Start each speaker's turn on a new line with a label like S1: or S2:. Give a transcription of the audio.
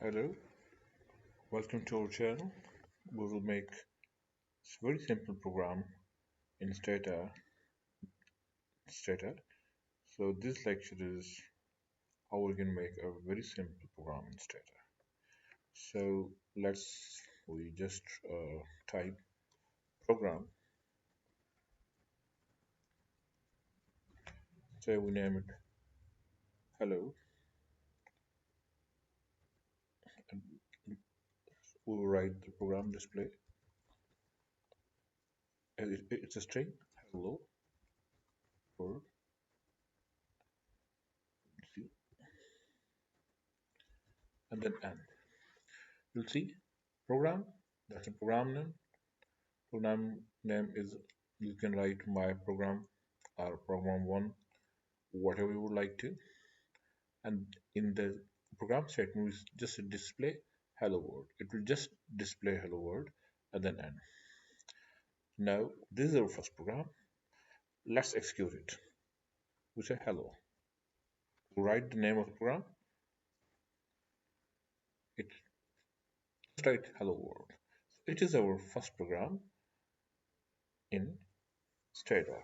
S1: Hello, welcome to our channel. We will make a very simple program in stata. So this lecture is how we can make a very simple program in stata. So we just type program. Say we name it hello, and we will write the program display. And it's a string hello or see, and then n. You'll see program. That's a program name. Program name is you can write my program or program one, whatever you would like to. And in the program statement, we just display hello world. It will just display hello world and then end. Now this is our first program. Let's execute it. We say hello. We write the name of the program. It just write hello world. It is our first program in stata.